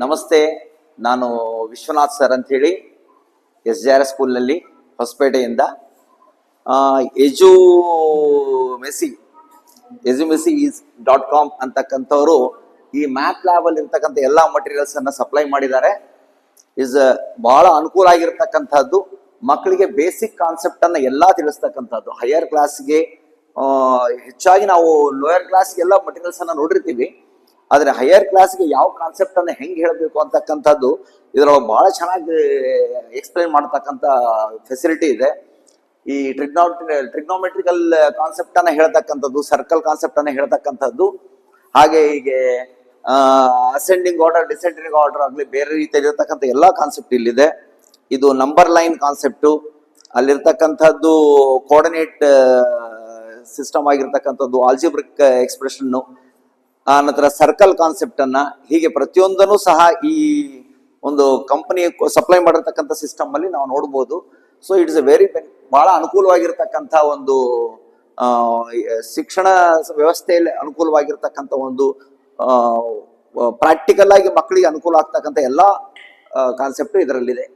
ನಮಸ್ತೆ, ನಾನು ವಿಶ್ವನಾಥ್ ಸರ್ ಅಂಥೇಳಿ SJRS ಸ್ಕೂಲ್ನಲ್ಲಿ ಹೊಸಪೇಟೆಯಿಂದ ezumecy.com ಅಂತಕ್ಕಂಥವರು ಈ ಮ್ಯಾಥ್ ಲ್ಯಾಬಲ್ಲಿ ಇರ್ತಕ್ಕಂಥ ಎಲ್ಲ ಮಟೀರಿಯಲ್ಸನ್ನು ಸಪ್ಲೈ ಮಾಡಿದ್ದಾರೆ. ಬಹಳ ಅನುಕೂಲ ಆಗಿರ್ತಕ್ಕಂಥದ್ದು, ಮಕ್ಕಳಿಗೆ ಬೇಸಿಕ್ ಕಾನ್ಸೆಪ್ಟನ್ನು ಎಲ್ಲ ತಿಳಿಸ್ತಕ್ಕಂಥದ್ದು. ಹೈಯರ್ ಕ್ಲಾಸ್ಗೆ ಹೆಚ್ಚಾಗಿ ನಾವು ಲೋಯರ್ ಕ್ಲಾಸ್ಗೆಲ್ಲ ಮಟೀರಿಯಲ್ಸನ್ನು ನೋಡಿರ್ತೀವಿ, ಆದರೆ ಹೈಯರ್ ಕ್ಲಾಸ್ಗೆ ಯಾವ ಕಾನ್ಸೆಪ್ಟನ್ನು ಹೆಂಗೆ ಹೇಳಬೇಕು ಅಂತಕ್ಕಂಥದ್ದು ಇದರೊಳಗೆ ಭಾಳ ಚೆನ್ನಾಗಿ ಎಕ್ಸ್ಪ್ಲೈನ್ ಮಾಡ್ತಕ್ಕಂಥ ಫೆಸಿಲಿಟಿ ಇದೆ. ಈ ಟ್ರಿಗ್ನೋಮೆಟ್ರಿಕಲ್ ಕಾನ್ಸೆಪ್ಟನ್ನು ಹೇಳ್ತಕ್ಕಂಥದ್ದು, ಸರ್ಕಲ್ ಕಾನ್ಸೆಪ್ಟನ್ನು ಹೇಳ್ತಕ್ಕಂಥದ್ದು, ಹಾಗೆ ಹೀಗೆ ಅಸೆಂಡಿಂಗ್ ಆರ್ಡರ್, ಡಿಸೆಂಡಿಂಗ್ ಆರ್ಡರ್ ಆಗಲಿ ಬೇರೆ ರೀತಿಯಲ್ಲಿ ಇರ್ತಕ್ಕಂಥ ಎಲ್ಲ ಕಾನ್ಸೆಪ್ಟ್ ಇಲ್ಲಿದೆ. ಇದು ನಂಬರ್ ಲೈನ್ ಕಾನ್ಸೆಪ್ಟು, ಅಲ್ಲಿರ್ತಕ್ಕಂಥದ್ದು ಕೋಆರ್ಡಿನೇಟ್ ಸಿಸ್ಟಮ್ ಆಗಿರ್ತಕ್ಕಂಥದ್ದು, ಆಲ್ಜಿಬ್ರಿಕ್ ಎಕ್ಸ್ಪ್ರೆಷನ್ನು, ಆ ನಂತರ ಸರ್ಕಲ್ ಕಾನ್ಸೆಪ್ಟನ್ನು, ಹೀಗೆ ಪ್ರತಿಯೊಂದನ್ನು ಸಹ ಈ ಒಂದು ಕಂಪನಿ ಸಪ್ಲೈ ಮಾಡಿರ್ತಕ್ಕಂಥ ಸಿಸ್ಟಮ್ ಅಲ್ಲಿ ನಾವು ನೋಡ್ಬೋದು. ಸೊ ಇಟ್ಸ್ ಬಹಳ ಅನುಕೂಲವಾಗಿರ್ತಕ್ಕಂಥ ಒಂದು ಶಿಕ್ಷಣ ವ್ಯವಸ್ಥೆಯಲ್ಲಿ ಅನುಕೂಲವಾಗಿರ್ತಕ್ಕಂಥ ಒಂದು ಪ್ರಾಕ್ಟಿಕಲ್ ಆಗಿ ಮಕ್ಕಳಿಗೆ ಅನುಕೂಲ ಆಗ್ತಕ್ಕಂಥ ಎಲ್ಲ ಕಾನ್ಸೆಪ್ಟ್ ಇದರಲ್ಲಿದೆ.